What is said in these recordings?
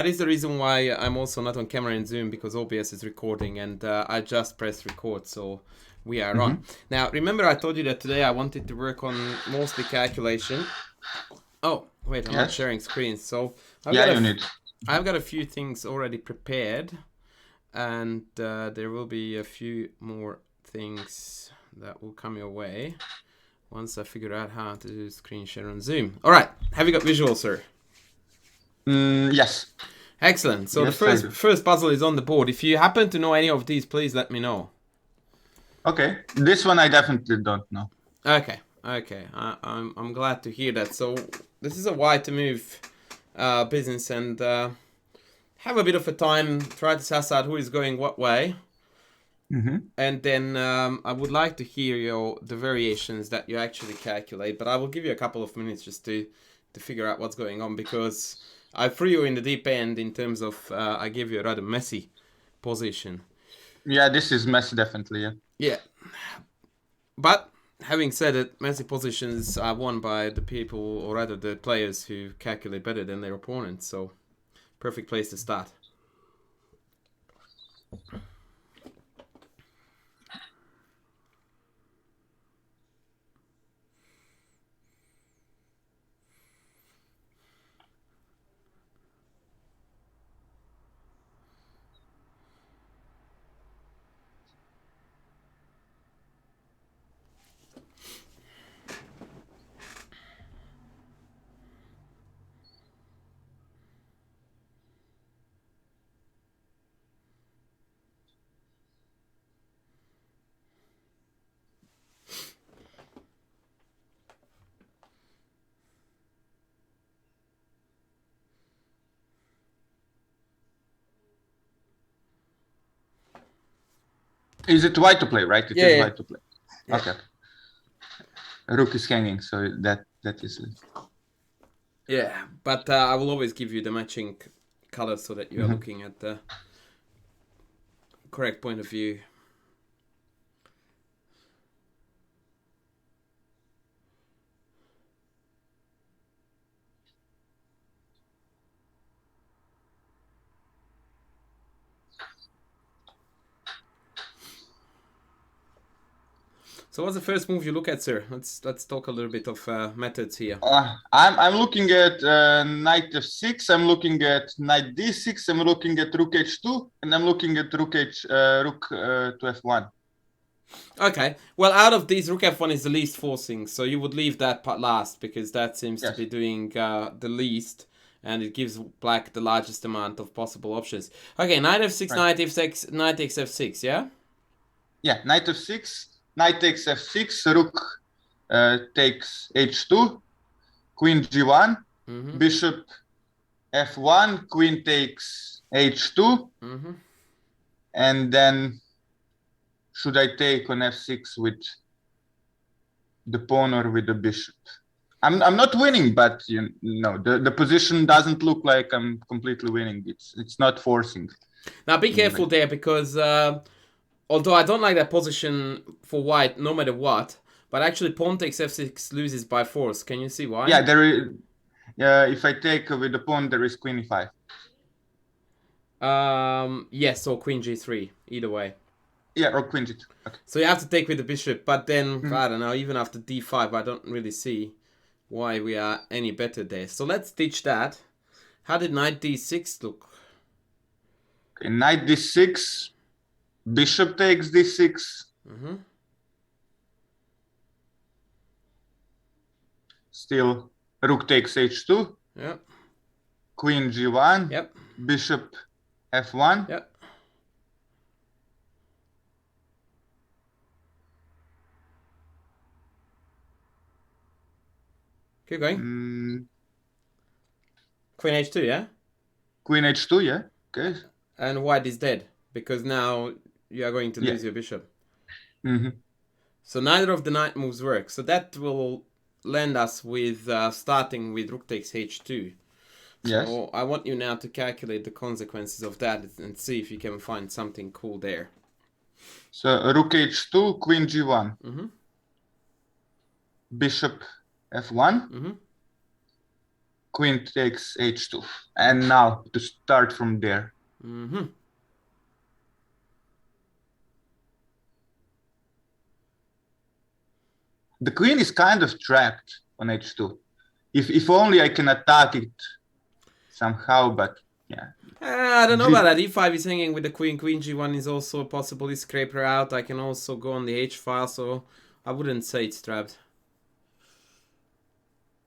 That is the reason why I'm also not on camera in Zoom, because OBS is recording, and I just pressed record, so we are on. Now, remember I told you that today I wanted to work on mostly calculation. Oh, wait, I'm not sharing screens. So I've got a few things already prepared, and there will be a few more things that will come your way once I figure out how to do screen share on Zoom. All right, have you got visual, sir? Yes. Excellent. So yes, the first puzzle is on the board. If you happen to know any of these, please let me know. Okay. This one I definitely don't know. Okay. I'm glad to hear that. So this is a white to move business, and have a bit of a time, try to suss out who is going what way. And then I would like to hear the variations that you actually calculate, but I will give you a couple of minutes just to figure out what's going on, because I threw you in the deep end in terms of I gave you a rather messy position. Yeah, this is messy, definitely. Yeah. But having said it, messy positions are won by the people, or rather the players, who calculate better than their opponents. So, perfect place to start. Is it white to play, right? It is white to play. Yeah. Okay. Rook is hanging, so that is it. Yeah, but I will always give you the matching color so that you are looking at the correct point of view. So what's the first move you look at, sir? Let's talk a little bit of methods here. I'm looking at knight f6. I'm looking at knight d6. I'm looking at rook h2, and I'm looking at rook to f1. Okay. Well, out of these, rook f1 is the least forcing, so you would leave that part last, because that seems to be doing the least, and it gives black the largest amount of possible options. Okay, knight f6, knight f6, knight takes f6, yeah? Yeah, knight f6. Knight takes f6, rook takes h2, queen g1, bishop f1, queen takes h2, and then should I take on f6 with the pawn or with the bishop? I'm not winning, but you know the position doesn't look like I'm completely winning. It's not forcing. Now be careful there, because although I don't like that position for white, no matter what, but actually pawn takes f6 loses by force. Can you see why? Yeah, there is. If I take with the pawn, there is queen e5. Yes, or queen g3. Either way. Yeah, or queen g2. Okay. So you have to take with the bishop, but then I don't know. Even after d5, I don't really see why we are any better there. So let's teach that. How did knight d6 look? Okay, knight d6. Bishop takes d6. Still, rook takes h2. Yep. Queen g1. Yep. Bishop f1. Yep. Keep going. Queen h2, yeah? Queen h2, yeah. Okay. And white is dead, because now you are going to lose your bishop. So neither of the knight moves work. So that will land us with starting with rook takes h2. So I want you now to calculate the consequences of that and see if you can find something cool there. So rook h2, queen g1. Bishop f1. queen takes h2. And now to start from there. The queen is kind of trapped on h2. If only I can attack it somehow, but yeah. I don't know about that. e5 is hanging with the queen. Queen g1 is also possibly scraper out. I can also go on the h file, so I wouldn't say it's trapped.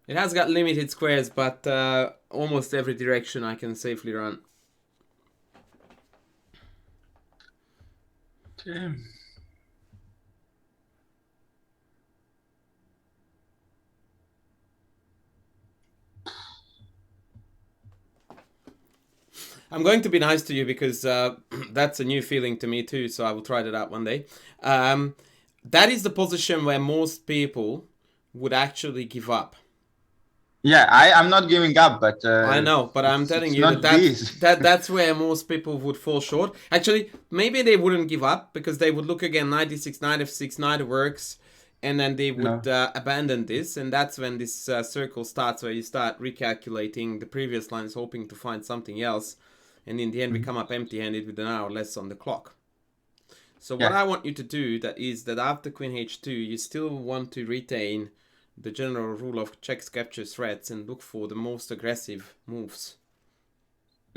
It has got limited squares, but almost every direction I can safely run. Okay. I'm going to be nice to you because that's a new feeling to me too, so I will try that out one day. That is the position where most people would actually give up. Yeah, I'm not giving up, but I know, but I'm telling you that's where most people would fall short. Actually, maybe they wouldn't give up because they would look again, knight d6, knight f6, knight works, and then they would abandon this, and that's when this circle starts, where you start recalculating the previous lines, hoping to find something else, and in the end we come up empty-handed with an hour less on the clock. So what I want you to do is that after queen h2, you still want to retain the general rule of checks, captures, threats, and look for the most aggressive moves.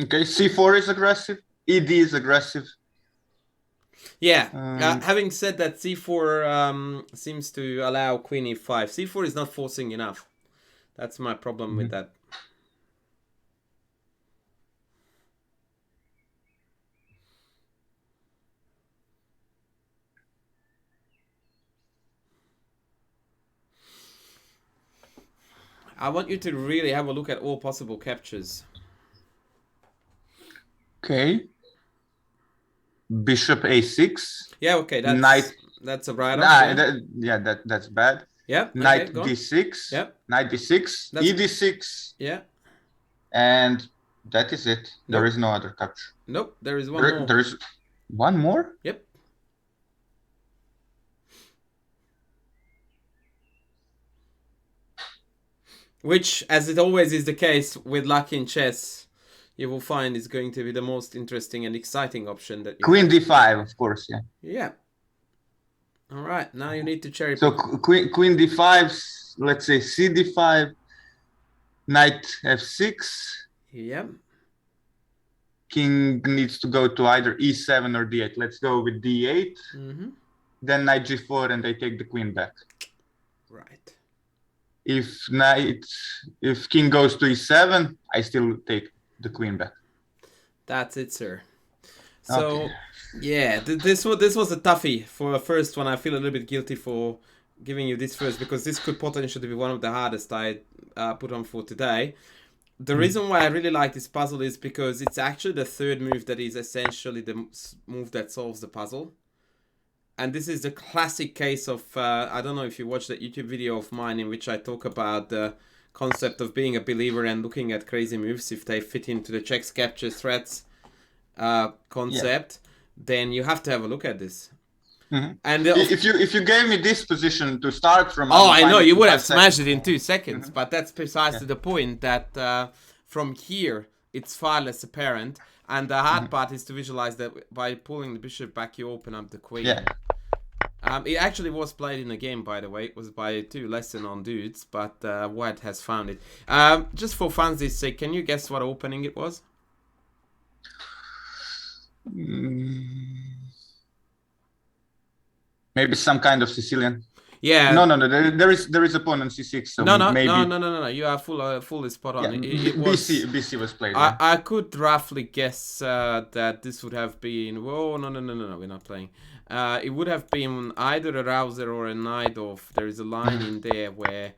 Okay, c4 is aggressive, ed is aggressive. Yeah, having said that, c4 seems to allow queen e5. c4 is not forcing enough. That's my problem with that. I want you to really have a look at all possible captures. Okay. Bishop a6. Yeah, okay, that's a write-off. That's bad. Yeah. Knight d6. Yep. Knight d6. ed6. Yeah. And that is it. There is no other capture. Nope, there is one more. There is one more? Yep. Which, as it always is the case with luck in chess, you will find is going to be the most interesting and exciting option that you Queen d5, of course, yeah. Yeah. All right, now you need to cherry pick. So queen d5, let's say c d5, knight f6. Yeah. King needs to go to either e7 or d8. Let's go with d8. Then knight g4, and they take the queen back. Right. If king goes to e7, I still take the queen back. That's it, sir. So, yeah, this was a toughie for a first one. I feel a little bit guilty for giving you this first, because this could potentially be one of the hardest I put on for today. The reason why I really like this puzzle is because it's actually the third move that is essentially the move that solves the puzzle. And this is the classic case of, I don't know if you watched that YouTube video of mine in which I talk about the concept of being a believer and looking at crazy moves if they fit into the checks, captures, threats concept, then you have to have a look at this. And if you gave me this position to start from, I know you would have smashed it in 2 seconds, but that's precisely the point, that from here it's far less apparent, and the hard part is to visualize that by pulling the bishop back you open up the queen. It actually was played in a game, by the way. It was by 2 lesson on dudes, but White has found it. Just for fun's sake, can you guess what opening it was? Maybe some kind of Sicilian. Yeah. No. There is a pawn on c6. So no. Maybe... No. You are fully spot on. Yeah, BC was played. I could roughly guess that this would have been. Whoa, no. We're not playing. It would have been either a rouser or a knight off. There is a line in there where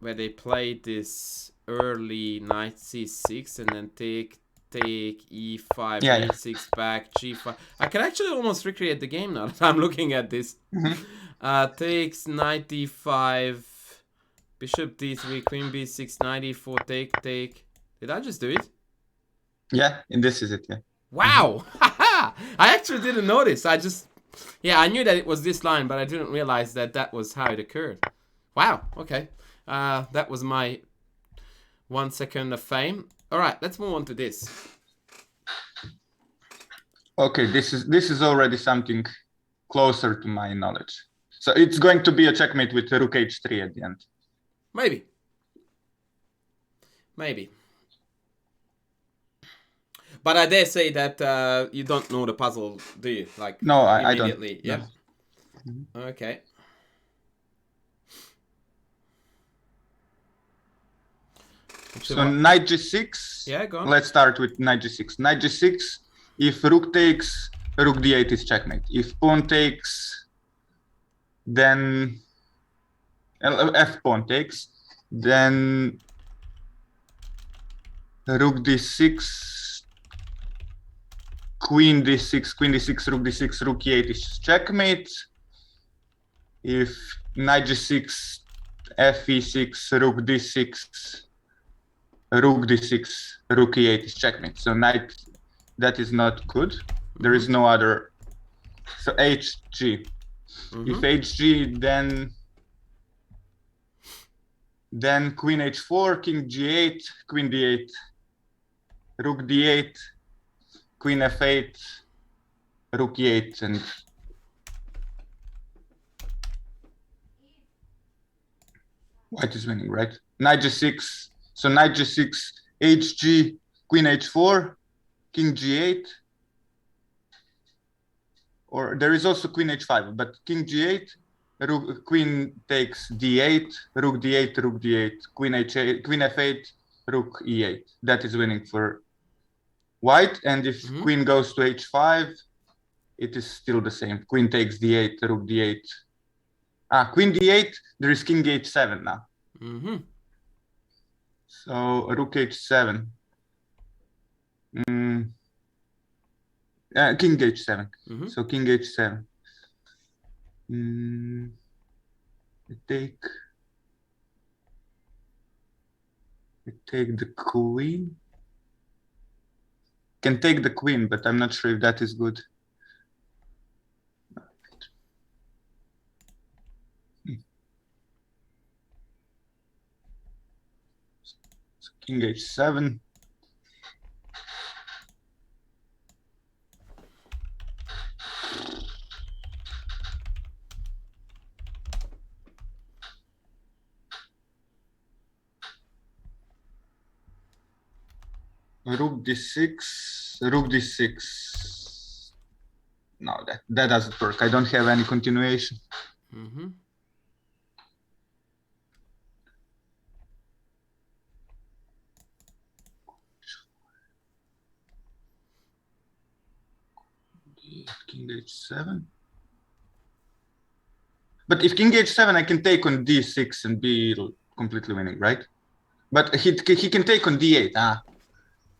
they played this early knight c6 and then take e5, e6 back, g5. I can actually almost recreate the game now that I'm looking at this. Takes knight d5, bishop d3, queen b6, knight e4, take. Did I just do it? Yeah, and this is it, yeah. Wow! I actually didn't notice. I knew that it was this line, but I didn't realize that was how it occurred. Wow, okay. That was my 1 second of fame. All right, let's move on to this. Okay, this is already something closer to my knowledge. So it's going to be a checkmate with rook h3 at the end. Maybe. But I dare say that you don't know the puzzle, do you? Like, no, immediately. I don't. Yep. No. Okay. So knight g6. Yeah, go on. Let's start with knight g6. Knight g6. If rook takes, rook d8 is checkmate. If pawn takes, then f pawn takes, then rook d6, queen d6, queen d6, rook d6, rook e8 is checkmate. If knight g6, f e6, rook d6, rook d6, rook e8 is checkmate. So knight, that is not good. There is no other. So hg. If hg, then queen h4, king g8, queen d8, rook d8, queen f8, rook e8, and white is winning, right? Knight g6. So knight g6, hg, queen h4, king g8, or there is also queen h5, but king g8, rook, queen takes d8, rook d8, rook d8, queen h8, queen f8, rook e8. That is winning for white. And if queen goes to h5, it is still the same. Queen takes d8, rook d8. Queen d8, there is king h7 now. So rook h7. King h7. So king h7. I take the queen. Can take the queen, but I'm not sure if that is good. So king h7. Rook d6, rook d6. No, that doesn't work. I don't have any continuation. King h7. But if king h7, I can take on d6 and be completely winning, right? But he can take on d8.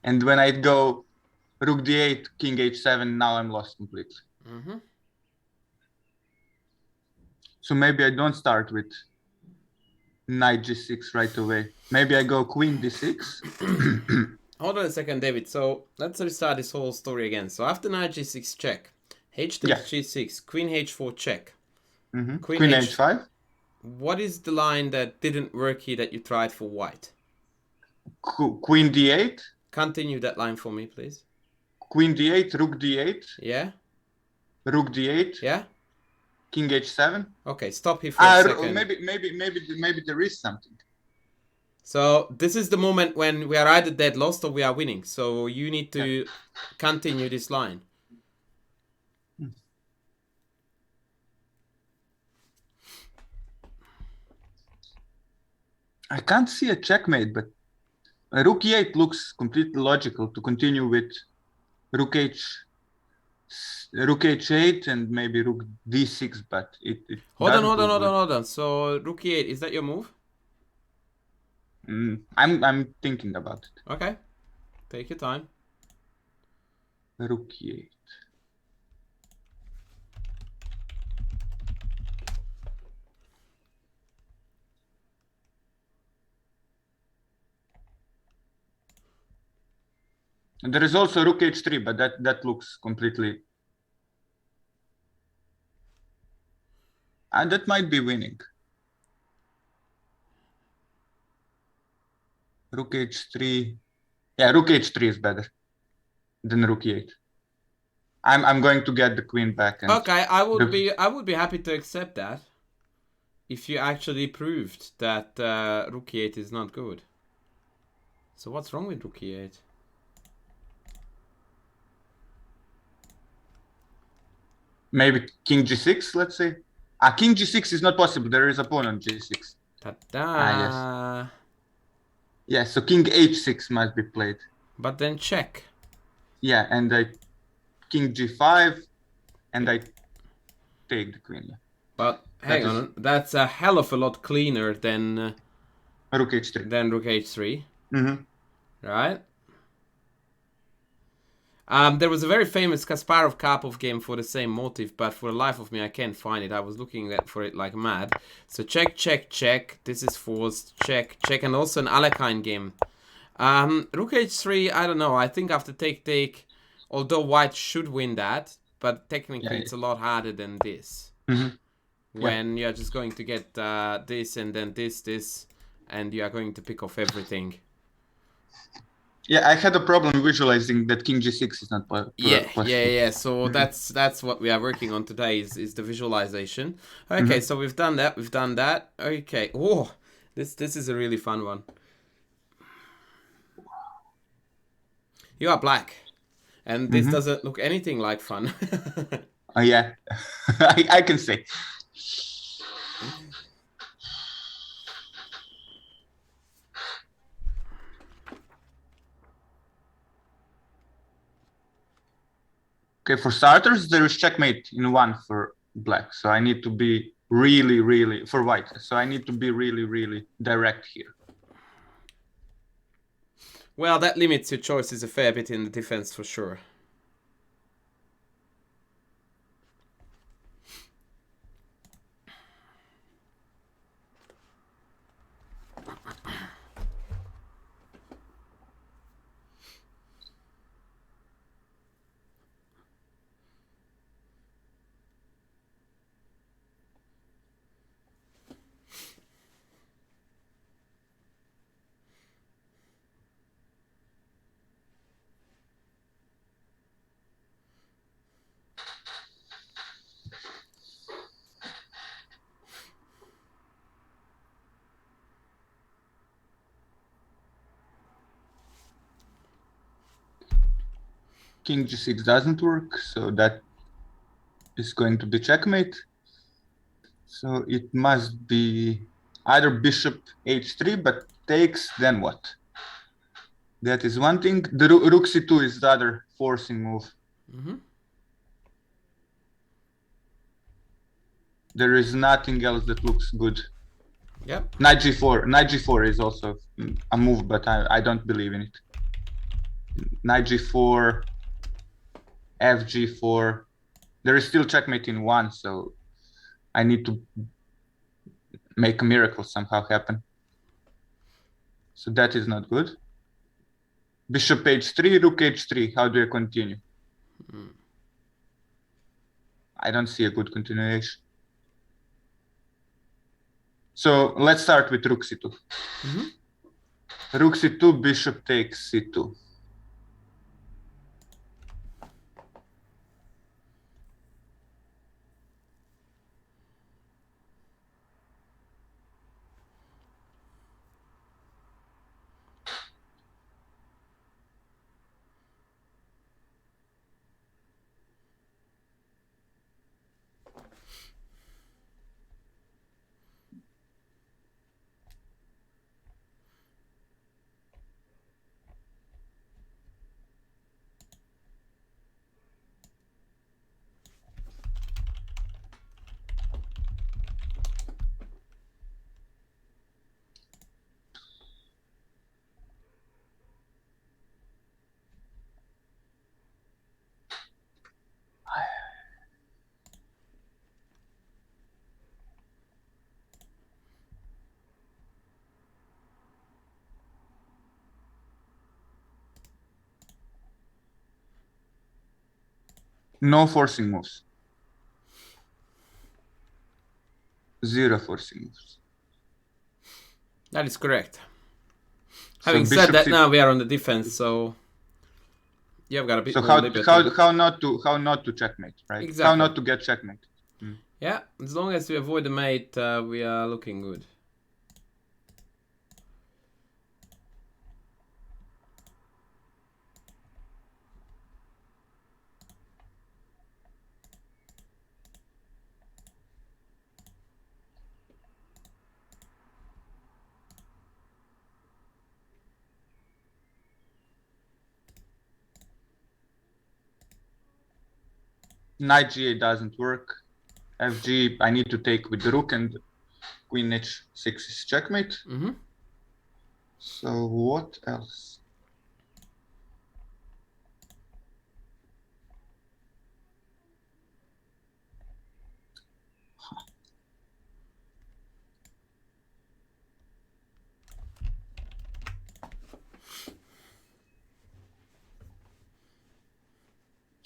And when I go rook d8, king h7, now I'm lost completely. So maybe I don't start with knight g6 right away. Maybe I go queen d6. Hold on a second, David. So let's restart this whole story again. So after knight g6 check, h takes g6, queen h4 check, queen h5. What is the line that didn't work here that you tried for white? Queen d8. Continue that line for me, please. Queen d8, rook d8. Yeah. Rook d8. Yeah. King h7. Okay, stop here for a second. Maybe there is something. So this is the moment when we are either dead lost or we are winning. So you need to continue this line. I can't see a checkmate, but rook e8 looks completely logical to continue with rook h8 and maybe rook d6, but it hold on. So rook e8, is that your move? I'm thinking about it. Okay, take your time. Rook e8. And there is also rook h3, but that looks completely. That might be winning. Rook h3. Yeah, rook h3 is better than rook e8. I'm going to get the queen back and Okay, I would be happy to accept that if you actually proved that rook e8 is not good. So what's wrong with rook e8? maybe king g6, let's say. King g6 is not possible. There is a pawn on g6. Yes. Ta-da! Yeah, so king h6 must be played. But then check. Yeah, and I king g5, and I take the queen. Yeah. But hang on, that's a hell of a lot cleaner than rook h3. Than rook h3. Mm-hmm. Right? There was a very famous Kasparov-Karpov game for the same motive, but for the life of me, I can't find it. I was looking for it like mad. So check, check, check. This is forced. Check, check, and also an Alekhine game. Rook h3, I don't know. I think after take, although white should win that, but technically it's a lot harder than this. Mm-hmm. When you're just going to get this and then this, and you are going to pick off everything. Yeah, I had a problem visualizing that king g6 is not possible. Yeah. So that's what we are working on today is the visualization. Okay, so we've done that. Okay. Oh, this is a really fun one. You are black, and this doesn't look anything like fun. Yeah, I can say. Okay, for starters, there is checkmate in 1 for black. So I need to be really, for white. So I need to be really direct here. Well, that limits your choices a fair bit in the defense for sure. King g6 doesn't work, so that is going to be checkmate. So it must be either bishop h3, but takes, then what? That is one thing. The rook c2 is the other forcing move. There is nothing else that looks good. Yep. Knight g4. Knight g4 is also a move, but I don't believe in it. Knight g4, fg4. There is still checkmate in 1, so I need to make a miracle somehow happen. So that is not good. Bishop h3, rook h3. How do I continue? I don't see a good continuation. So let's start with rook c2. Rook c2, bishop takes c2. No forcing moves. Zero forcing moves. That is correct. Having So said that, bishop now we are on the defense, so you've got a bit so more liberty. how not to checkmate, right? Exactly. How not to get checkmate. Yeah, as long as we avoid the mate, we are looking good. Knight g8 doesn't work. Fg, I need to take with the rook, and queen h6 is checkmate. So what else?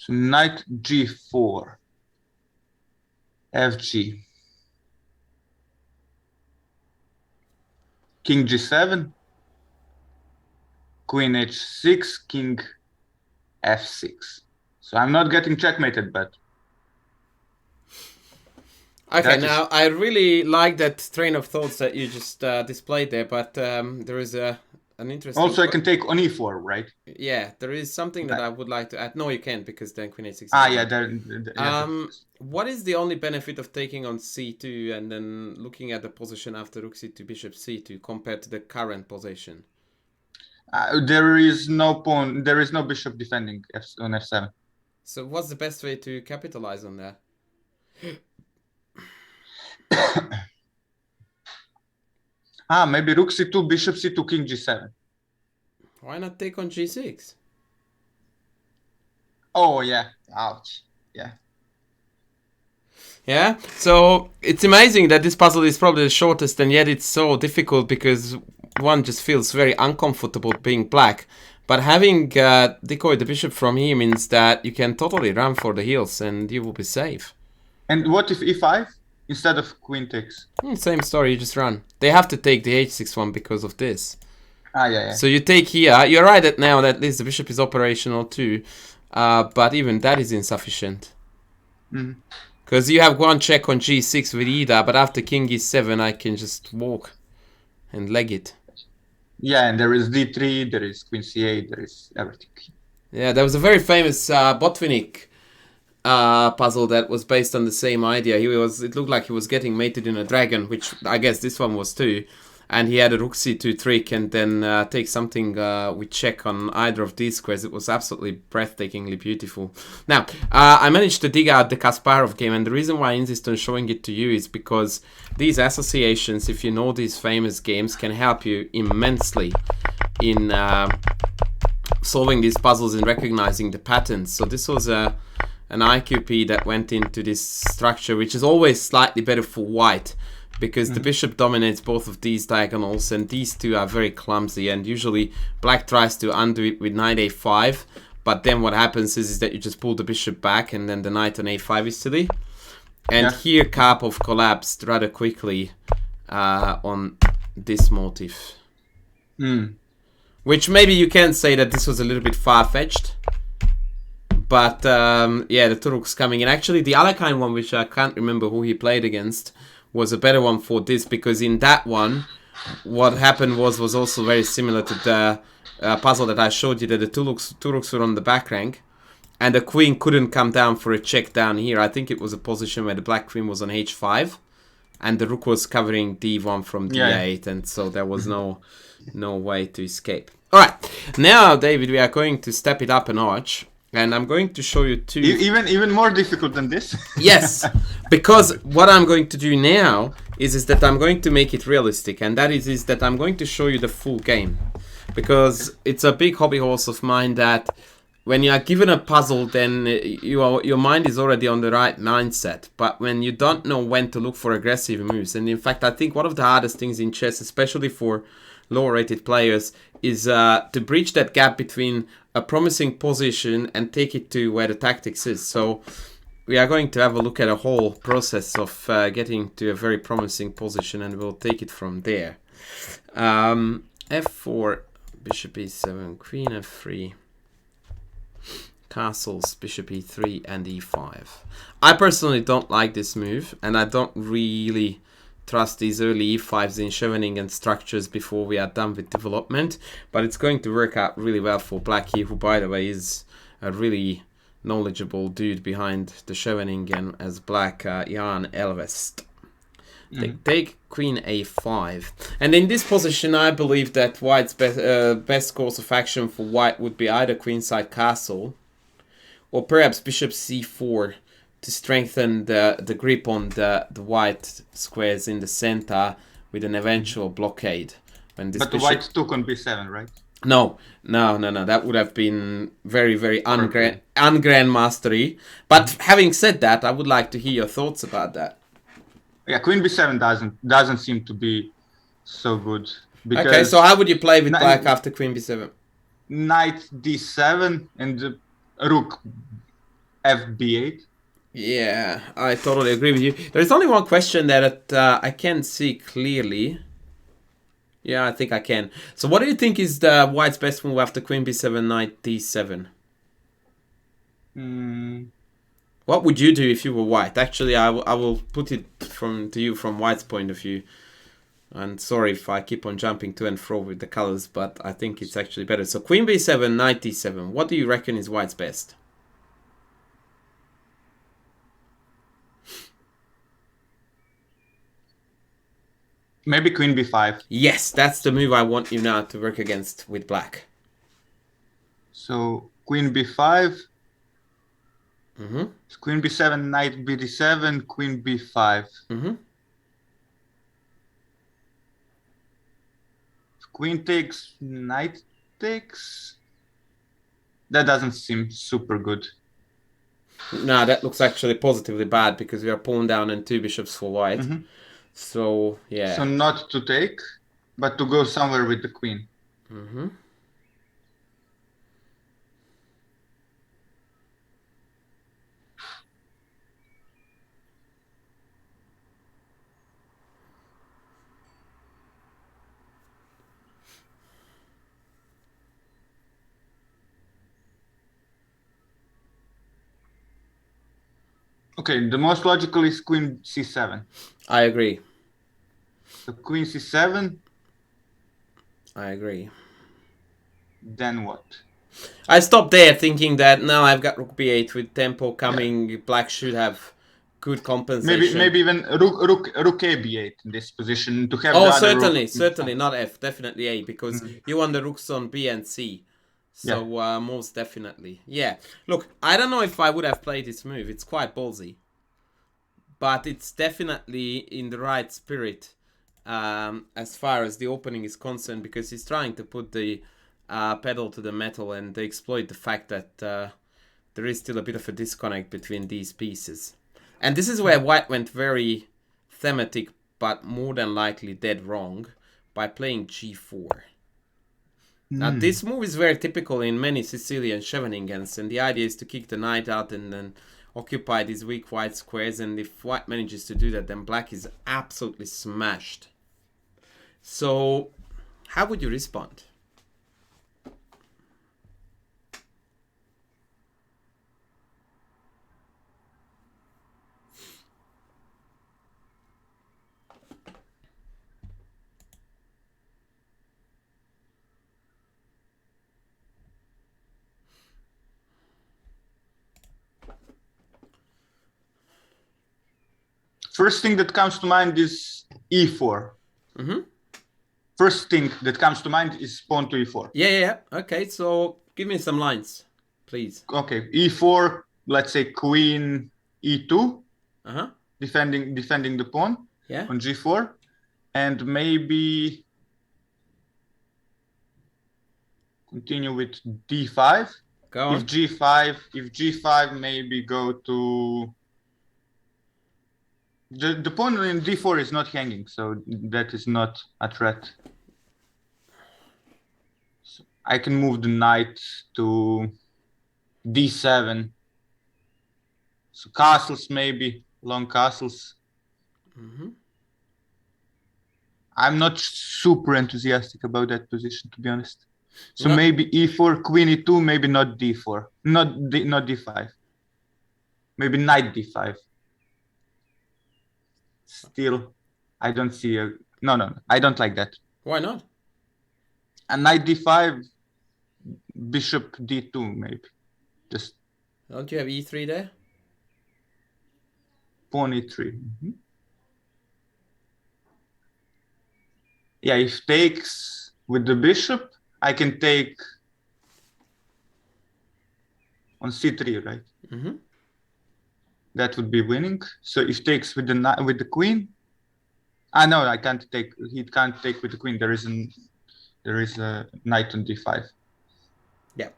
So knight g4, fg, king g7, queen h6, king f6. So I'm not getting checkmated, but okay. Now I really like that train of thoughts that you just displayed there, but there is an interesting. Also, I can take on e4, right? Yeah, there is something that I would like to add. No, you can't, because then queen h6. Yeah. What is the only benefit of taking on c2 and then looking at the position after rook c2, bishop c2 compared to the current position? There is no pawn. There is no bishop defending on f7. So what's the best way to capitalize on that? Maybe rook c2, bishop c2, king g7. Why not take on g6? Oh, yeah. Ouch. Yeah. Yeah, so it's amazing that this puzzle is probably the shortest, and yet it's so difficult because one just feels very uncomfortable being black. But having decoyed the bishop from here means that you can totally run for the heels and you will be safe. And what if e5 instead of queen takes? Same story, you just run. They have to take the h6 one because of this. Yeah. So you take here. You're right that now that at least the bishop is operational too, but even that is insufficient. Because you have one check on g6 with Ida, but after king e7 I can just walk and leg it. Yeah, and there is d3, there is queen c8, there is everything. Yeah, there was a very famous Botvinnik puzzle that was based on the same idea. It looked like he was getting mated in a dragon, which I guess this one was too. And he had a rook c2 trick and then take something with check on either of these squares. It was absolutely breathtakingly beautiful. Now, I managed to dig out the Kasparov game, and the reason why I insist on showing it to you is because these associations, if you know these famous games, can help you immensely in solving these puzzles and recognizing the patterns. So this was an IQP that went into this structure, which is always slightly better for white, because the bishop dominates both of these diagonals, and these two are very clumsy, and usually black tries to undo it with knight a5, but then what happens is that you just pull the bishop back and then the knight on a5 is silly. And here Karpov collapsed rather quickly on this motif. Which maybe you can say that this was a little bit far-fetched. But yeah, the two rooks coming in. Actually, the other kind one, which I can't remember who he played against, was a better one for this, because in that one, what happened was also very similar to the puzzle that I showed you, that the two rooks were on the back rank, and the queen couldn't come down for a check down here. I think it was a position where the black queen was on h5, and the rook was covering d1 from d8, and so there was no way to escape. All right, now, David, we are going to step it up a notch. And I'm going to show you two... Even more difficult than this? Yes, because what I'm going to do now is that I'm going to make it realistic. And that is that I'm going to show you the full game. Because it's a big hobby horse of mine that when you are given a puzzle, then your mind is already on the right mindset. But when you don't know when to look for aggressive moves... And in fact, I think one of the hardest things in chess, especially for lower-rated players, is to bridge that gap between a promising position and take it to where the tactics is. So we are going to have a look at a whole process of getting to a very promising position, and we'll take it from there. F4, bishop e7, queen f3, castles, bishop e3 and e5. I personally don't like this move, and I don't really trust these early e5s in Scheveningen structures before we are done with development, but it's going to work out really well for Black here, who by the way is a really knowledgeable dude behind the Scheveningen as Black, Jan Elvest. Take queen a5, and in this position I believe that White's best course of action for White would be either queenside castle or perhaps bishop c4 to strengthen the grip on the white squares in the center with an eventual blockade. When this but the white took on b7, right? No. That would have been very, very ungrandmastery. But having said that, I would like to hear your thoughts about that. Yeah, queen b7 doesn't seem to be so good. Okay, so how would you play with black after queen b7? Knight d7 and rook fb8. Yeah, I totally agree with you. There's only one question that I can't see clearly. Yeah, I think I can. So what do you think is the White's best move after queen b7, knight d7? What would you do if you were White? Actually, I will put it to you from White's point of view. And sorry if I keep on jumping to and fro with the colors, but I think it's actually better. So queen b7, knight d7. What do you reckon is White's best? Maybe queen b5. Yes, that's the move I want you now to work against with black. So queen b5. Queen b7, knight bd7, queen b5. Queen takes, knight takes. That doesn't seem super good. No, that looks actually positively bad because we are pawn down and two bishops for White. So, yeah. So not to take, but to go somewhere with the queen. Okay, the most logical is queen c7. I agree. So queen c7. I agree. Then what? I stopped there thinking that now I've got rook b8 with tempo coming. Yeah. Black should have good compensation. Maybe even rook a b8 in this position to have. Oh, certainly not f, definitely a, because you want the rooks on b and c. So most definitely, yeah. Look, I don't know if I would have played this move. It's quite ballsy, but it's definitely in the right spirit as far as the opening is concerned, because he's trying to put the pedal to the metal and exploit the fact that there is still a bit of a disconnect between these pieces. And this is where White went very thematic, but more than likely dead wrong, by playing g4. Now, this move is very typical in many Sicilian Scheveningens, and the idea is to kick the knight out and then occupy these weak white squares, and if White manages to do that, then Black is absolutely smashed. So, how would you respond? First thing that comes to mind is e4. First thing that comes to mind is pawn to e4. Yeah. Okay, so give me some lines, please. Okay, e4, let's say queen e2. Defending the pawn on g4. And maybe continue with d5. Go on. If g5, maybe go to... The pawn in d4 is not hanging, so that is not a threat. So I can move the knight to d7. So castles, maybe long castles. I'm not super enthusiastic about that position, to be honest. So Not, maybe e4, queen e2, maybe not d4, not d5. Maybe knight d5. Still, I don't see a... No, I don't like that. why not? A knight d5, bishop d2, maybe. Just Don't you have e3 there? pawn e3. Yeah, if takes with the bishop, I can take on c3, right? That would be winning. So if takes with the queen, no, I can't take. He can't take with the queen. There is a knight on d5. Yeah.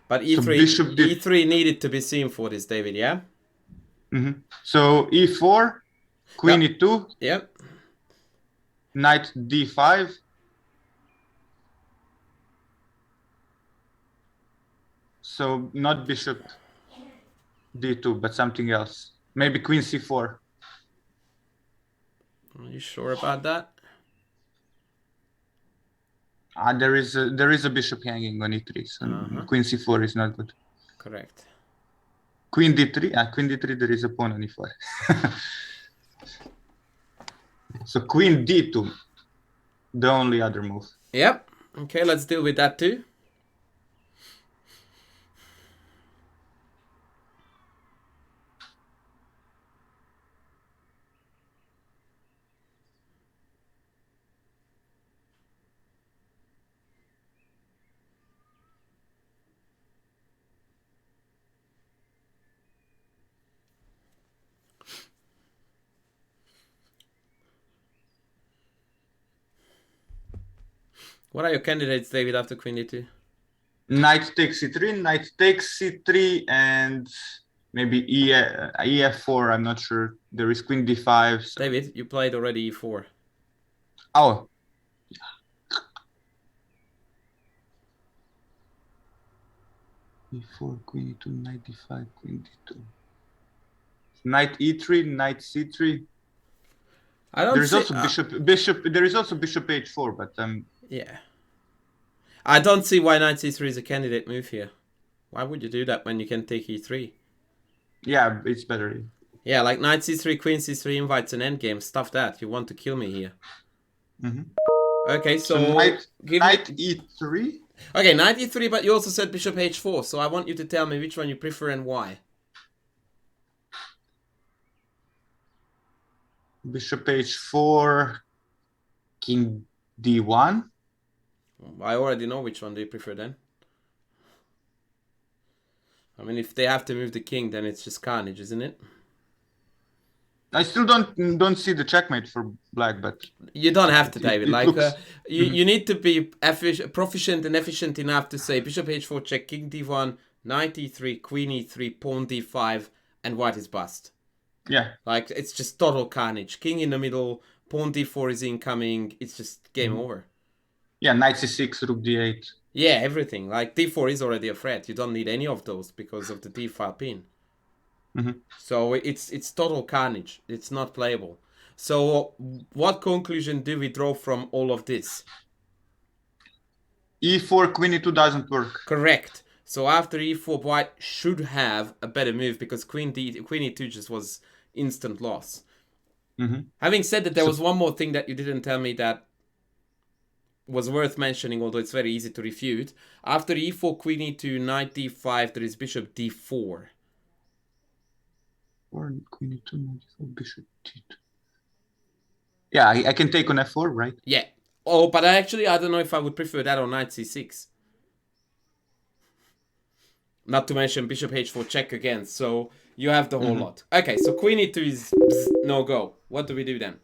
But So e3 bishop e3 needed to be seen for this, David. Yeah. So e4, queen e2. Yep. Knight d5. So not bishop d2, but something else. Maybe queen c4. Are you sure about that? There is a bishop hanging on e3, so queen c4 is not good. Correct. Queen d3. Queen d3. There is a pawn on e4. So queen d2, the only other move. Yep. Okay, let's deal with that too. What are your candidates, David, after queen d2? Knight takes c3, knight takes c3, and maybe ef4. I'm not sure. There is queen d5. So... David, you played already e4. Oh. e4, queen e2, knight d5, queen d2. Knight e3, knight c3. There's also bishop. There is also bishop h4, but yeah. I don't see why knight c3 is a candidate move here. Why would you do that when you can take e3? Yeah, it's better. Yeah, like knight c3, queen c3 invites an endgame. Stuff that. You want to kill me here. Okay, so knight e3. Okay, knight e3, but you also said bishop h4. So I want you to tell me which one you prefer and why. Bishop h4, king d1. I already know which one do you prefer then. I mean, if they have to move the king, then it's just carnage, isn't it? I still don't see the checkmate for black, but you don't have to, David. You need to be proficient and efficient enough to say bishop h4 check, king d1, knight e3, queen e3, pawn d5, and white is bust. Yeah. Like, it's just total carnage. King in the middle, pawn d4 is incoming. It's just game over. Yeah, knight c6, rook d8. Yeah, everything. Like, d4 is already a threat. You don't need any of those because of the d-file pin. So it's total carnage. It's not playable. So what conclusion do we draw from all of this? e4, queen e2 doesn't work. Correct. So after e4, white should have a better move because queen e2 just was instant loss. Having said that, there was one more thing that you didn't tell me that was worth mentioning, although it's very easy to refute. After e4, queen e2, knight d5, there is bishop d4. Or queen e2, knight d4, bishop d2. Yeah, I can take on f4, right? Yeah. Oh, but I don't know if I would prefer that on knight c6. Not to mention bishop h4 check again, so you have the whole lot. Okay, so queen e2 is no go. What do we do then?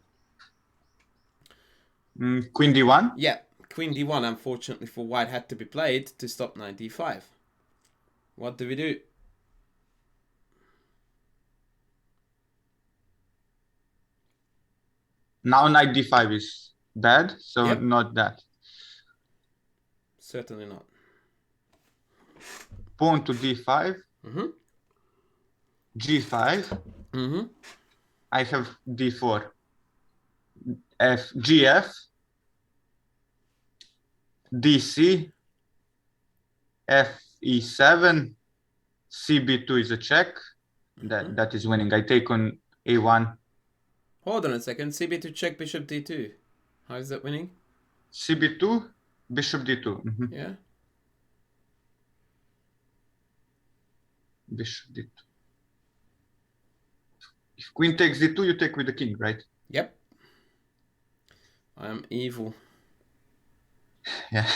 Queen d1? Yeah, queen d1, unfortunately for white, had to be played to stop knight d5. What do we do? Now knight d5 is bad, so not that. Certainly not. Pawn to d5. g5. I have d4. gf. DC, FE7, CB2 is a check. That is winning. I take on A1. Hold on a second. CB2 check, bishop D2. How is that winning? CB2, bishop D2. Yeah. Bishop D2. If queen takes D2, you take with the king, right? Yep. I am evil. Yeah.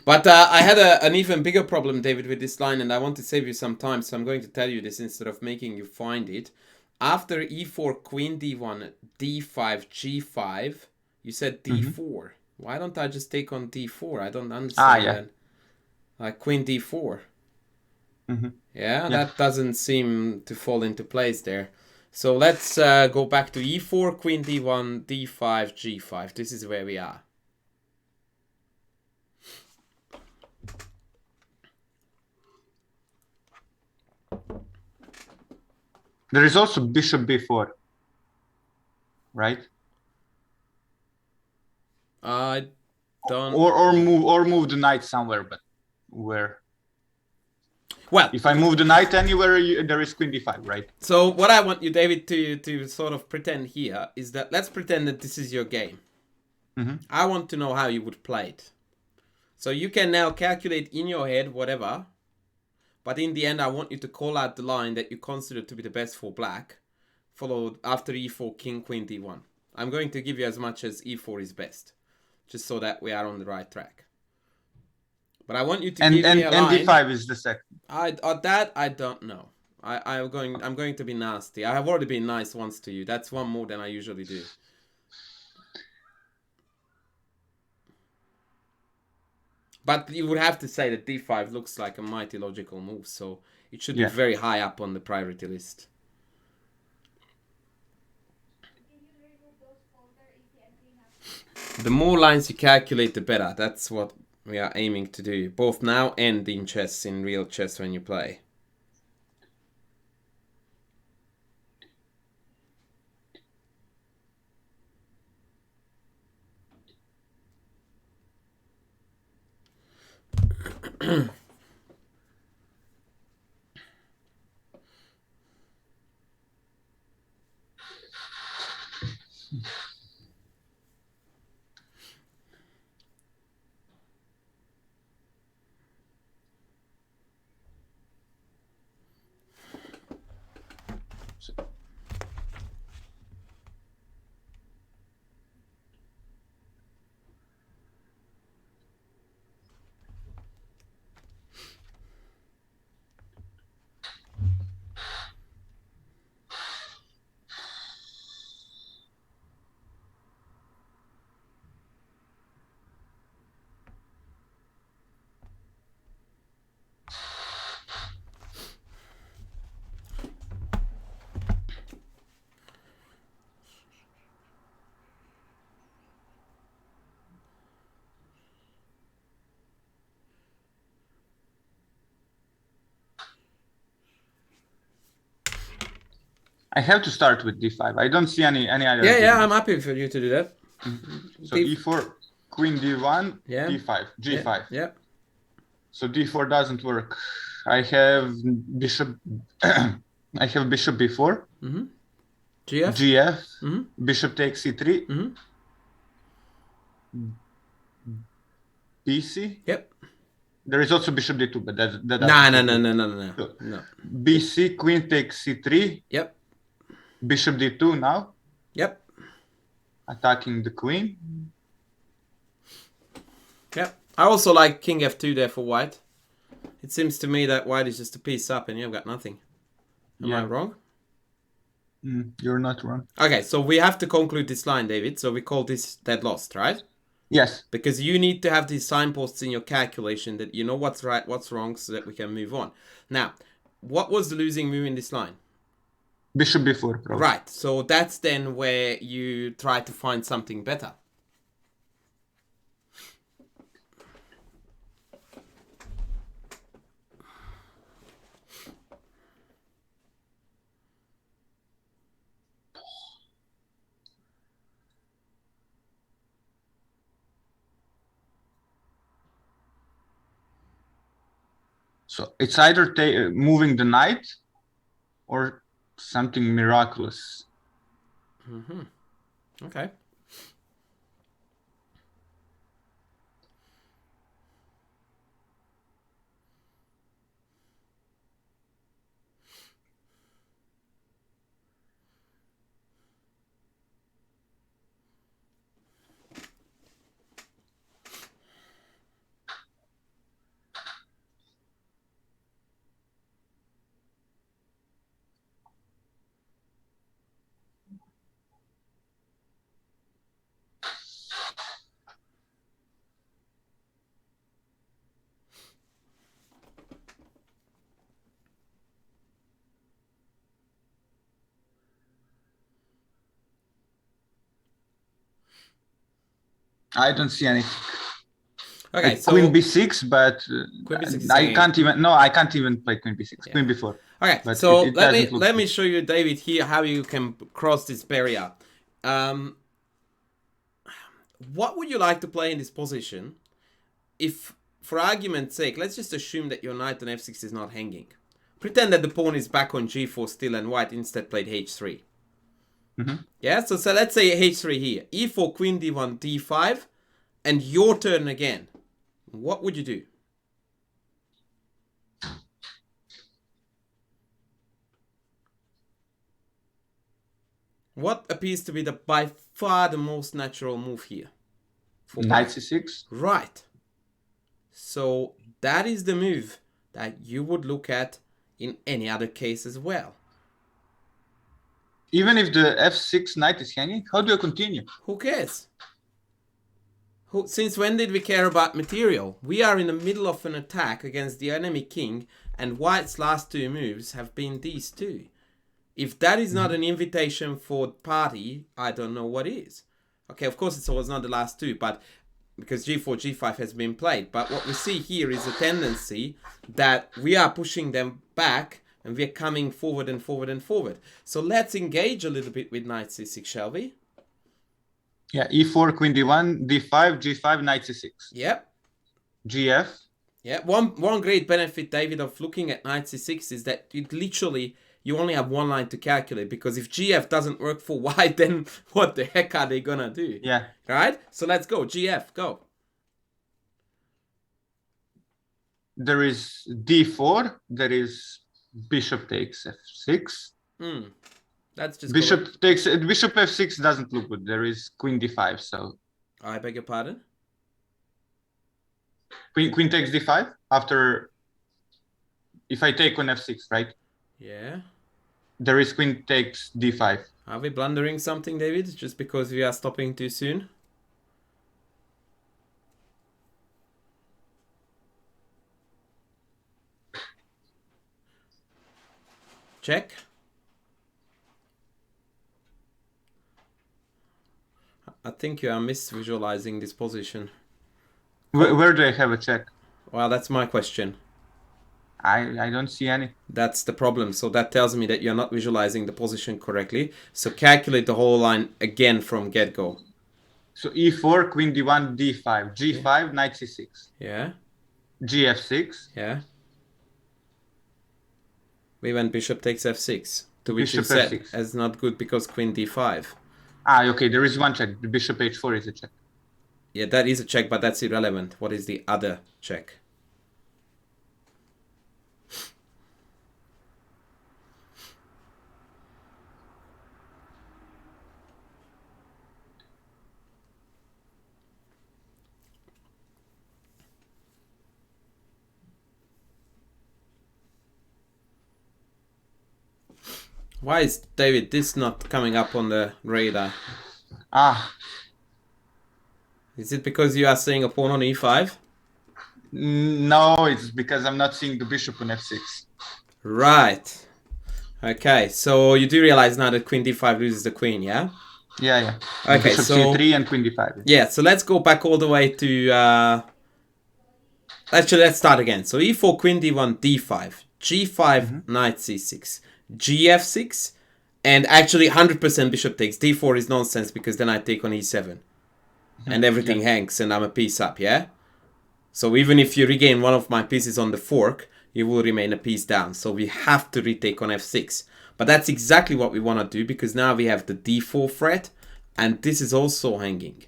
But I had an even bigger problem, David, with this line, and I want to save you some time, so I'm going to tell you this instead of making you find it. After e4, queen d1, d5, g5, you said d4. Why don't I just take on d4? I don't understand that. Like queen d4. Yeah, that doesn't seem to fall into place there. So let's go back to e4, queen d1, d5, g5. This is where we are. There is also bishop b4, right? I don't. Or move the knight somewhere, but where? Well, if I move the knight anywhere, there is queen d5, right? So what I want you, David, to sort of pretend here is that let's pretend that this is your game. I want to know how you would play it. So you can now calculate in your head whatever, but in the end I want you to call out the line that you consider to be the best for black, followed after e4, king, queen, d1. I'm going to give you as much as e4 is best, just so that we are on the right track. But I want you to give me a line. And d5 is the second. That I don't know. I'm going to be nasty. I have already been nice once to you. That's one more than I usually do. But you would have to say that d5 looks like a mighty logical move, so it should be very high up on the priority list. The more lines you calculate, the better. That's what we are aiming to do, both now and in chess, in real chess when you play. I have to start with d5. I don't see any other. Yeah, I'm happy for you to do that. So e4, queen d1, d5, g5. Yeah. So d4 doesn't work. I have bishop. I have bishop b4. GF. Bishop takes c3. BC. Yep. There is also bishop d2, but that. No. BC, queen takes c3. Yep. Bishop d2 now. Yep. Attacking the queen. Yep. I also like king f2 there for white. It seems to me that white is just a piece up and you've got nothing. Am I wrong? You're not wrong. Okay, so we have to conclude this line, David. So we call this dead lost, right? Yes. Because you need to have these signposts in your calculation that you know what's right, what's wrong, so that we can move on. Now, what was the losing move in this line? Bishop b4. Probably. Right, so that's then where you try to find something better. So it's either moving the knight or something miraculous. Okay. I don't see anything. Okay, so Queen b6, but Queen b6 is I can't even. No, I can't even play Queen b6. Yeah. Queen b4. Okay, but so it let me show you, David, here how you can cross this barrier. What would you like to play in this position? If, for argument's sake, let's just assume that your knight on f6 is not hanging. Pretend that the pawn is back on g4 still, and white instead played h3. Yeah, so let's say h3 here. e4, queen d1, d5, and your turn again. What would you do? What appears to be by far the most natural move here? Knight c6. Right. So that is the move that you would look at in any other case as well. Even if the f6 knight is hanging, how do you continue? Who cares? Since when did we care about material? We are in the middle of an attack against the enemy king, and white's last two moves have been these two. If that is not an invitation for party, I don't know what is. Okay, of course it was not the last two, but because g4, g5 has been played. But what we see here is a tendency that we are pushing them back, and we are coming forward and forward and forward. So let's engage a little bit with knight c6, shall we? Yeah, e4, queen d1, d5, g5, knight c6. Yep. gf. Yeah, one great benefit, David, of looking at knight c6 is that it literally, you only have one line to calculate, because if gf doesn't work for white, then what the heck are they gonna do? Yeah. Right? So let's go. gf, go. There is d4. There is bishop takes f6. That's just bishop f6 doesn't look good. There is queen d5. So I beg your pardon. Queen takes d5 after. If I take on f6, right? Yeah. There is queen takes d5. Are we blundering something, David? Just because we are stopping too soon? Check. I think you are misvisualizing this position. Where do I have a check? Well, that's my question. I don't see any. That's the problem. So that tells me that you're not visualizing the position correctly. So calculate the whole line again from get-go. So e4, queen d1, d5, g5, knight c6. Yeah. gf6. Yeah. We went bishop takes f6, to which Bishop you said f6. as not good because queen d5. Okay, there is one check. The bishop h4 is a check. Yeah, that is a check, but that's irrelevant. What is the other check? Why is, David, this not coming up on the radar? Is it because you are seeing a pawn on e5? No, it's because I'm not seeing the bishop on f6. Right. Okay, so you do realize now that queen d5 loses the queen, yeah? Yeah. Okay, bishop so c3 and queen d5. Yeah, so let's go back all the way to... Actually, let's start again. So e4, queen d1, d5, g5, knight c6, gf6, and actually 100% bishop takes. d4 is nonsense because then I take on e7. And everything hangs and I'm a piece up, yeah? So even if you regain one of my pieces on the fork, you will remain a piece down. So we have to retake on f6. But that's exactly what we want to do, because now we have the d4 threat, and this is also hanging.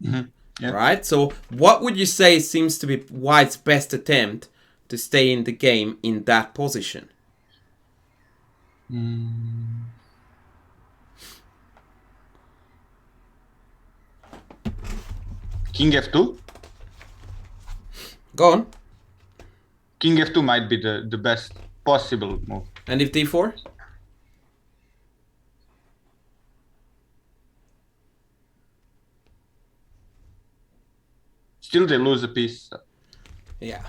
Yeah. Right? So what would you say seems to be White's best attempt to stay in the game in that position? King f2? Go on. King f2 might be the best possible move. And if d4? Still they lose a piece. Yeah.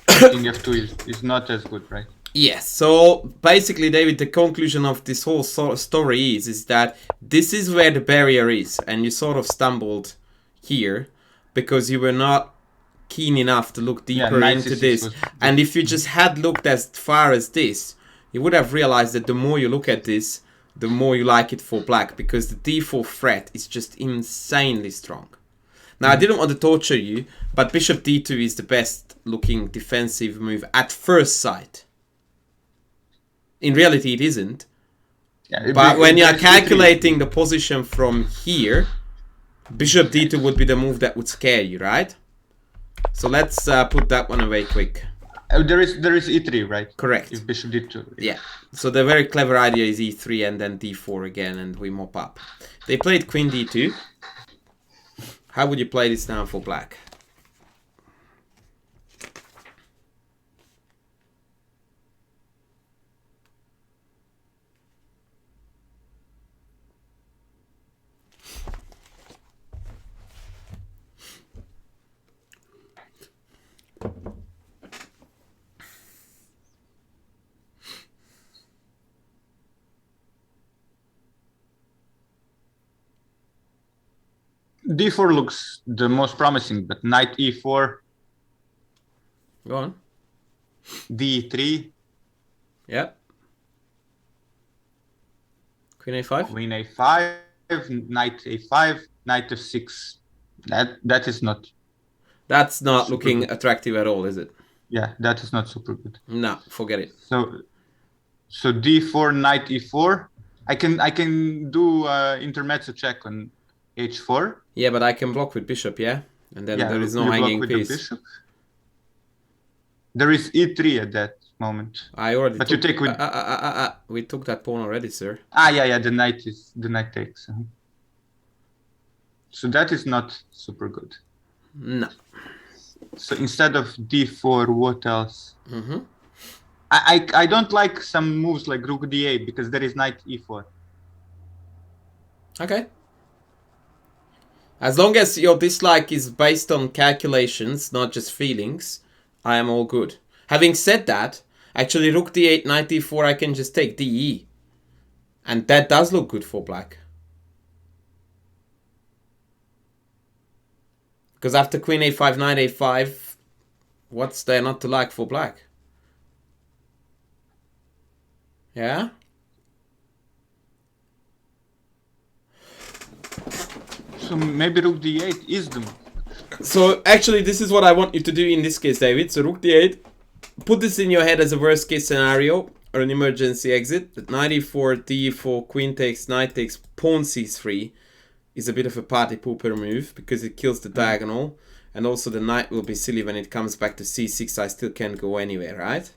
King f2 is not as good, right? Yes, so basically, David, the conclusion of this whole story is that this is where the barrier is, and you sort of stumbled here because you were not keen enough to look deeper into this. And if you just had looked as far as this, you would have realized that the more you look at this, the more you like it for black, because the d4 threat is just insanely strong. Now, I didn't want to torture you, but bishop d2 is the best looking defensive move at first sight. In reality, it isn't. Yeah, but when you're calculating the position from here, bishop d2 would be the move that would scare you, right? So let's put that one away quick. There is e3, right? Correct. If bishop d2. Yeah. So the very clever idea is e3 and then d4 again, and we mop up. They played queen d2. How would you play this now for black? d4 looks the most promising, but knight e4. Go on. d3. Yep. Queen a5. Queen a5. Knight a5. Knight f6. That is not. That's not looking attractive at all, is it? Yeah, that is not super good. No, forget it. So d4, knight e4. I can do intermezzo check on h4. Yeah, but I can block with bishop, yeah? And then there is no hanging piece. There is e3 at that moment. I already But you take with... we took that pawn already, sir. Yeah, the knight takes. So that is not super good. No. So instead of d4, what else? I don't like some moves like rook d8 because there is knight e4. Okay. As long as your dislike is based on calculations, not just feelings, I am all good. Having said that, actually rook d8, knight e4, I can just take de. And that does look good for black. Because after queen a5, knight a5, what's there not to like for black? Yeah? So maybe rook d8 is the move. So actually this is what I want you to do in this case, David. So rook d8, put this in your head as a worst case scenario or an emergency exit. Knight e4, d4, queen takes, knight takes, pawn c3 is a bit of a party pooper move because it kills the diagonal, and also the knight will be silly when it comes back to c6. I still can't go anywhere, right?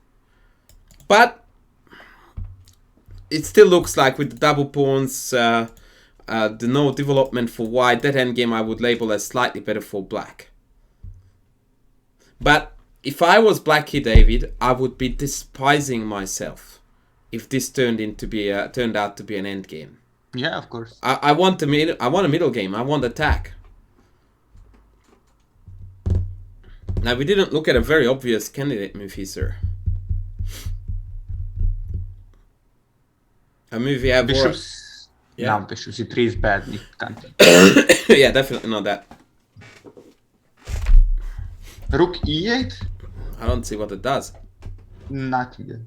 But it still looks like with the double pawns, the no development for white, that endgame I would label as slightly better for black. But if I was black here, David, I would be despising myself if this turned out to be an endgame. Yeah, of course. I want a middle game. I want attack. Now we didn't look at a very obvious candidate move here, sir. A move we have. Bishops. Yeah. No, bishop c3 is bad. Yeah, definitely not that. Rook e8. I don't see what it does. Nothing.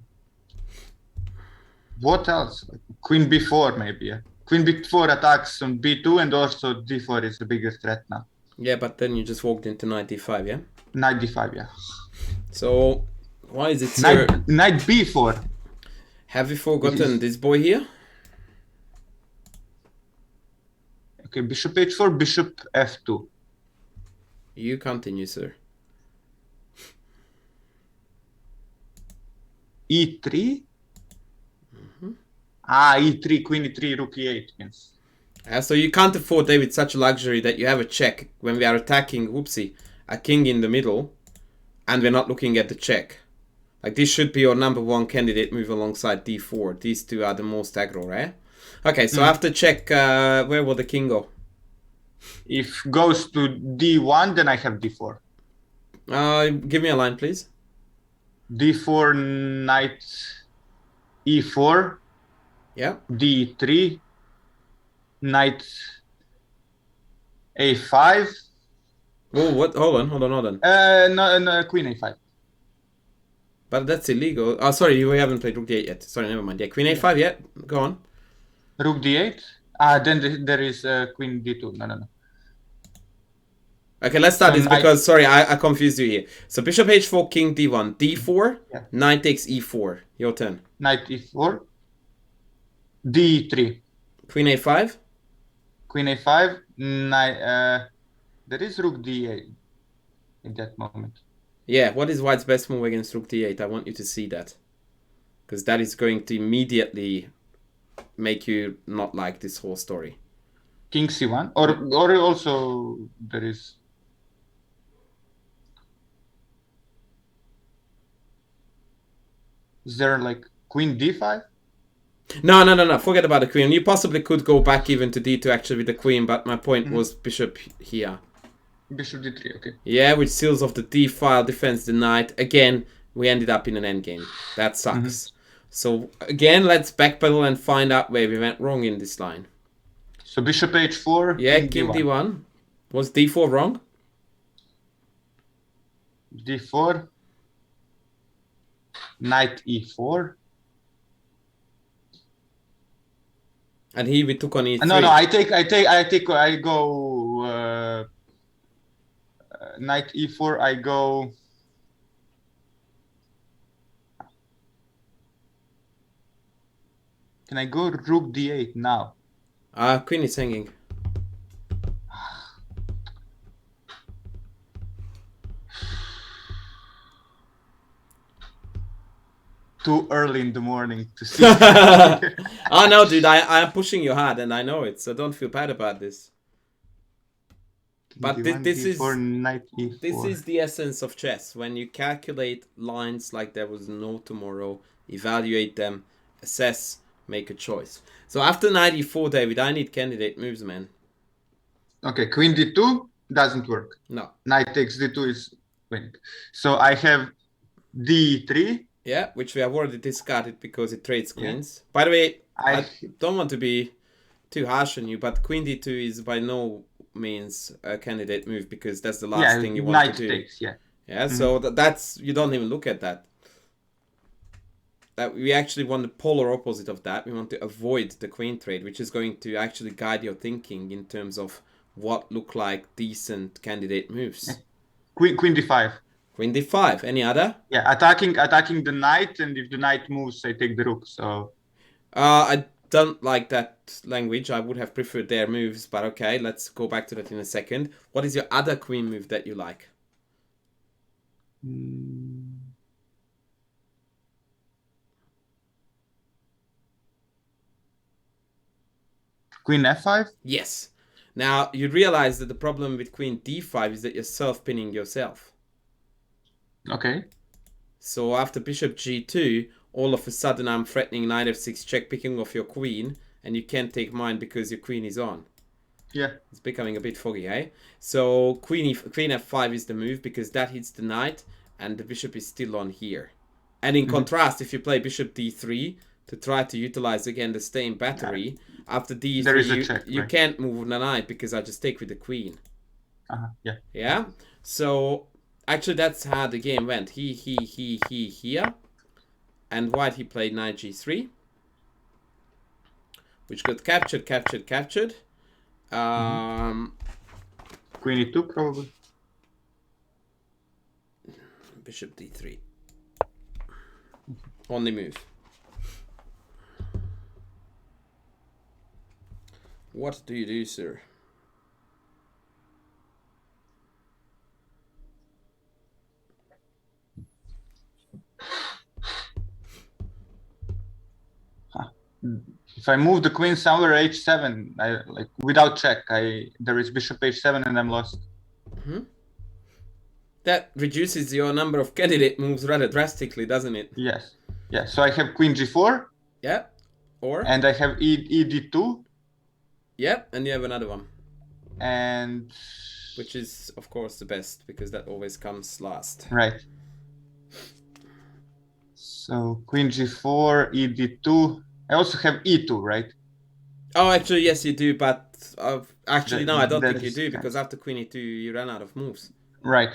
What else? Queen b4 maybe. Yeah. Queen b4 attacks on b2, and also d4 is the biggest threat now. Yeah, but then you just walked into knight d5, yeah? Knight d5, yeah. So, why is it, sir? Knight b4. Have you forgotten this boy here? Okay, bishop h4, bishop f2. You continue, sir. e3. E3, queen e3, rook e8 means. So you can't afford, David, such a luxury that you have a check when we are attacking, whoopsie, a king in the middle, and we're not looking at the check. Like, this should be your number one candidate move alongside d4. These two are the most aggro, right? Okay, so after check, where will the king go? If goes to d1, then I have d4. Give me a line, please. d4, knight e4. Yeah. d3, knight a5. Oh, what? Hold on. No, queen a5. But that's illegal. Oh, sorry, we haven't played rook d8 yet. Sorry, never mind. Yeah, queen a5, yeah. Go on. Rook d8? Then there is queen d2. No. Okay, let's start this because, sorry, I confused you here. So bishop h4, king d1, d4, yeah. Knight takes e4. Your turn. Knight e4, d3. Queen a5? Queen a5, there is rook d8 in that moment. Yeah, what is white's best move against rook d8? I want you to see that. Because that is going to immediately make you not like this whole story. King c1, or also there is... Is there like queen d5? No. Forget about the queen. You possibly could go back even to d2 actually with the queen, but my point was bishop here. Bishop d3, okay. Yeah, which seals off the d-file, defends the knight. Again, we ended up in an endgame. That sucks. So, again, let's backpedal and find out where we went wrong in this line. So, bishop h4, yeah, king d1. Was d4 wrong? d4, knight e4. And here we took on e3. No, I go knight e4, I go... Can I go rook d8 now? Queen is hanging. Too early in the morning to see. Oh no, dude, I am pushing you hard and I know it, so don't feel bad about this. But this is the essence of chess. When you calculate lines like there was no tomorrow, evaluate them, assess, make a choice. So after knight e4, David, I need candidate moves, man. Okay, queen d2 doesn't work. No. Knight takes d2 is winning. So I have d3. Yeah, which we have already discarded because it trades queens. Yeah. By the way, I don't want to be too harsh on you, but queen d2 is by no means a candidate move because that's the last thing you want to do. Takes, so that's, you don't even look at that. That we actually want the polar opposite of that. We want to avoid the queen trade, which is going to actually guide your thinking in terms of what look like decent candidate moves. Queen d5. Queen d5. Any other? Yeah, attacking the knight, and if the knight moves, I take the rook. So, I don't like that language. I would have preferred their moves, but okay, let's go back to that in a second. What is your other queen move that you like? Queen f5? Yes. Now, you realize that the problem with queen d5 is that you're self-pinning yourself. Okay. So after bishop g2, all of a sudden I'm threatening knight f6 check, picking off your queen, and you can't take mine because your queen is on. Yeah. It's becoming a bit foggy, eh? So queen f5 is the move because that hits the knight and the bishop is still on here. And in contrast, if you play bishop d3 to try to utilize again the same battery, after d3 you can't move the knight because I just take with the queen. Yeah? So actually that's how the game went. He here. And white, he played knight g3. Which got captured. Queen e2 probably. Bishop d3. Only move. What do you do, sir? If I move the queen somewhere h7, I like without check, there is bishop h7 and I'm lost. That reduces your number of candidate moves rather drastically, doesn't it? Yes. Yeah. So I have queen g4. Yeah. Or? And I have ed2. Yep, and you have another one. And which is of course the best because that always comes last. Right. So queen g4, ed2. I also have e2, right? Oh, actually, yes, you do, but actually, no, I don't think you is do because after queen e2, you run out of moves. Right.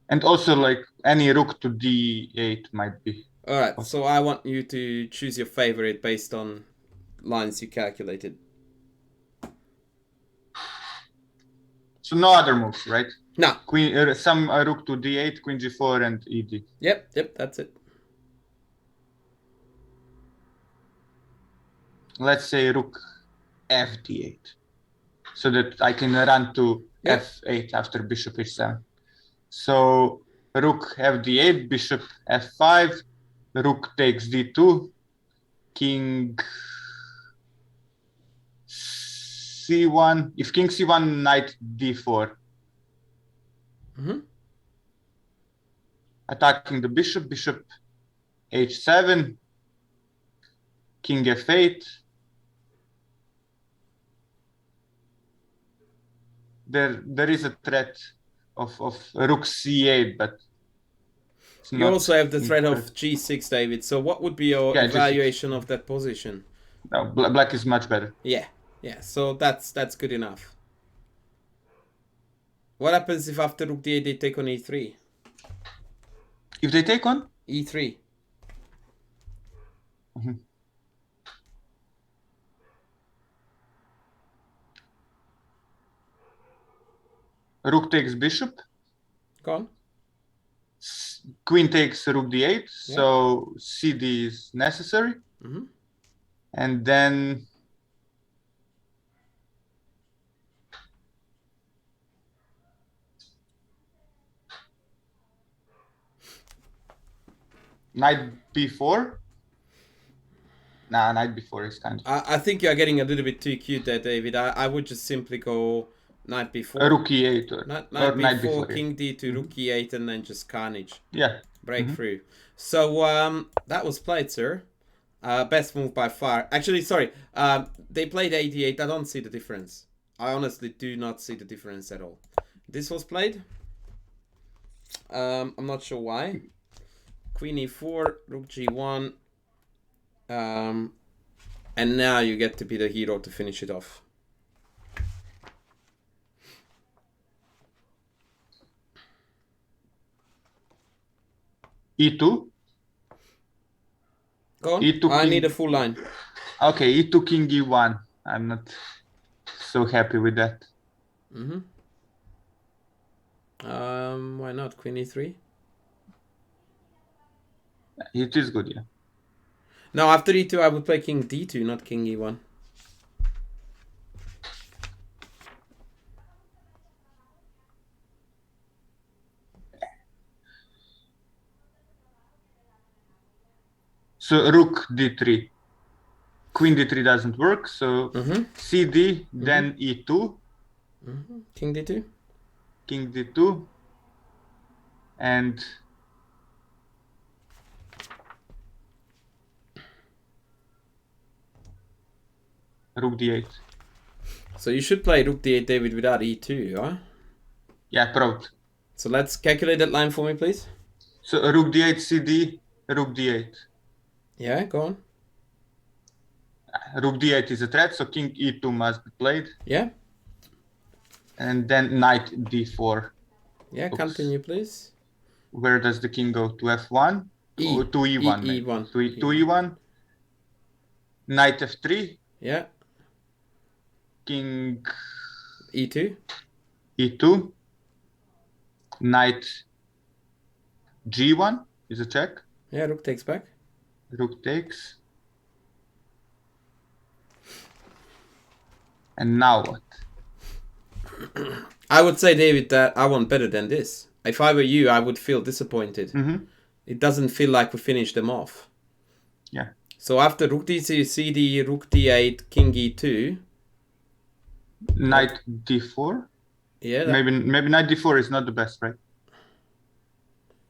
And also, like any rook to d8 might be. All right, so I want you to choose your favorite based on lines you calculated. So no other moves, right? No. Queen, some rook to d8, queen g4, and ed. Yep, that's it. Let's say rook fd8, so that I can run to f8 after bishop h7. So rook fd8, bishop f5, rook takes d2, king c1. If king c1, knight d4. Attacking the bishop, bishop h7, king f8. There is a threat of rook c8, but you also have the threat of g6, David. So what would be your evaluation of that position? No, black is much better. Yeah. So that's good enough. What happens if after rook d8 they take on e3? If they take on e3. Rook takes bishop. Go on. Queen takes rook d8, so cd is necessary. And then knight b4. Nah, knight b4 is kind of... I think you're getting a little bit too cute there, David. I would just simply go knight b4. Rook e8 or knight b4, king d2, rook e8, and then just carnage. Yeah. Breakthrough. So that was played, sir. Best move by far. Actually, sorry. They played a8. I don't see the difference. I honestly do not see the difference at all. This was played. I'm not sure why. Queen e4, rook g1. And now you get to be the hero to finish it off. e2. Go on. E2 I need a full line. Okay, e2 king e1. I'm not so happy with that. Why not queen e3? It is good, yeah. No, after e2 I would play king d2, not king e1. So rook d3. Queen d3 doesn't work, so cd, then e2. King d2. King d2. And rook d8. So you should play rook d8, David, without e2, huh? Yeah, probably. So let's calculate that line for me, please. So rook d8, cd, rook d8. Yeah, go on. Rook d8 is a threat, so king e2 must be played. Yeah. And then knight d4. Yeah, continue, please. Where does the king go? To f1? E. To e1. E1. To e1. Knight f3. Yeah. King e2. e2. Knight G1 is a check. Yeah, rook takes back. Rook takes. And now what? I would say, David, that I want better than this. If I were you, I would feel disappointed. It doesn't feel like we finished them off. Yeah. So after rook d3, cd, rook d8, king e2. Knight d4. Yeah. Maybe knight d4 is not the best, right?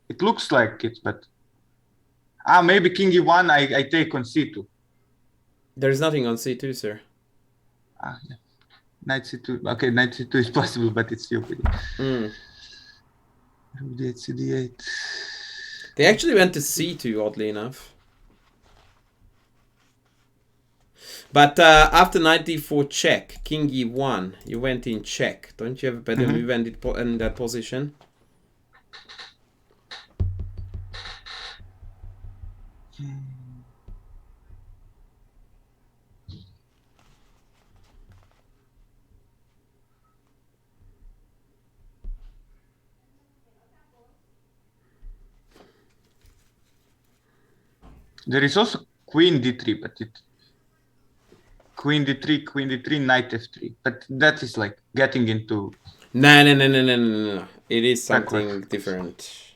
It looks like it, but maybe king e1. I take on c2. There is nothing on c2, sir. Yeah. Knight c2. Okay, knight c2 is possible, but it's stupid. Rook d8, cd8. They actually went to c2, oddly enough. But after knight d4 check, king e1, you went in check. Don't you have a better move in that position? There is also queen d3, but queen d3, knight f3. But that is like getting into... No. It is something different.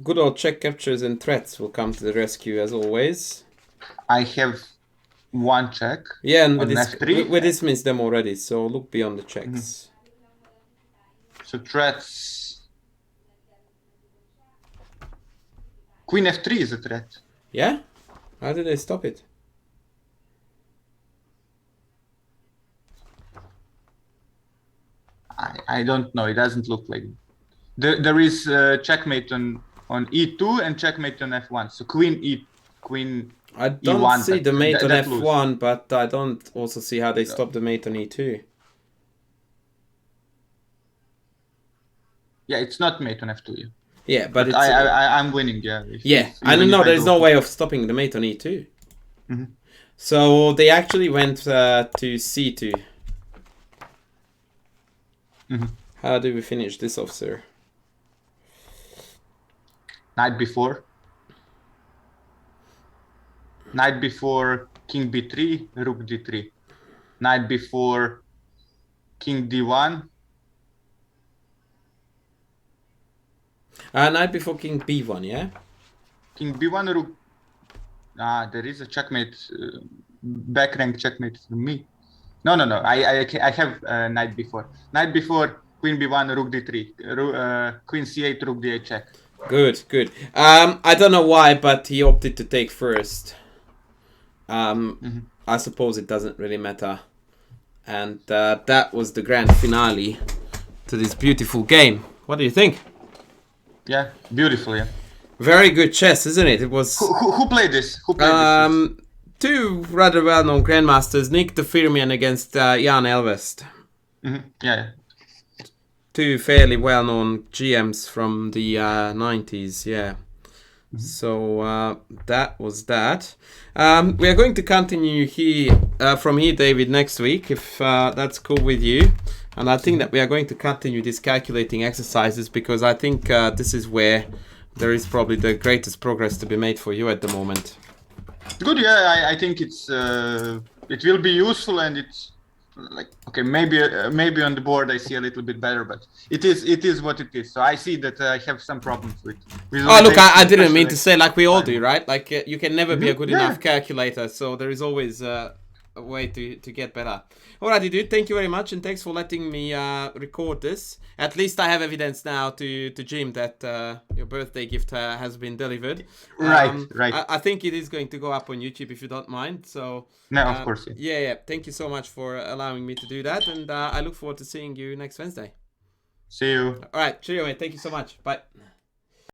Good old check captures and threats will come to the rescue as always. I have one check. Yeah, and we dismissed them already, so look beyond the checks. So threats... Queen f3 is a threat. Yeah? How did they stop it? I don't know. It doesn't look like it. There is checkmate on e2 and checkmate on f1. So queen I don't e1, see the mate on f1, lose. but I don't also see how they stop the mate on e2. Yeah, it's not mate on f2. Yeah, but it's... I'm winning, yeah. I don't know, there's no way of stopping the mate on e2. So they actually went to c2. How do we finish this off, sir? Knight b4. Knight b4, king b3, rook d3. Knight b4, king d1. Knight before king b1, yeah? King b1, rook... there is a checkmate, back rank checkmate for me. No. I have knight b4. Knight b4, queen b1, rook d3. Queen c8, rook d8 check. Good. I don't know why, but he opted to take first. I suppose it doesn't really matter. And that was the grand finale to this beautiful game. What do you think? Yeah, beautiful, yeah. Very good chess, isn't it? It was... Who played this? Who played this? Two rather well-known grandmasters, Nick the Firmian against Jan Elvest. Yeah. Two fairly well-known GMs from the 90s, yeah. So that was that. We are going to continue from here, David, next week, if that's cool with you. And I think that we are going to continue these calculating exercises because I think this is where there is probably the greatest progress to be made for you at the moment. Good, yeah. I think it will be useful, and it's like, okay, maybe on the board I see a little bit better, but it is what it is. So I see that I have some problems with oh, look, I didn't mean to say like we all do, right? Like you can never be a good enough calculator, so there is always a way to get better. Alrighty, dude, thank you very much, and thanks for letting me record this. At least I have evidence now to Jim that your birthday gift has been delivered. Right. I think it is going to go up on YouTube if you don't mind. So no, of course. Yeah. Thank you so much for allowing me to do that, and I look forward to seeing you next Wednesday. See you. All right, cheerio, mate. Thank you so much. Bye.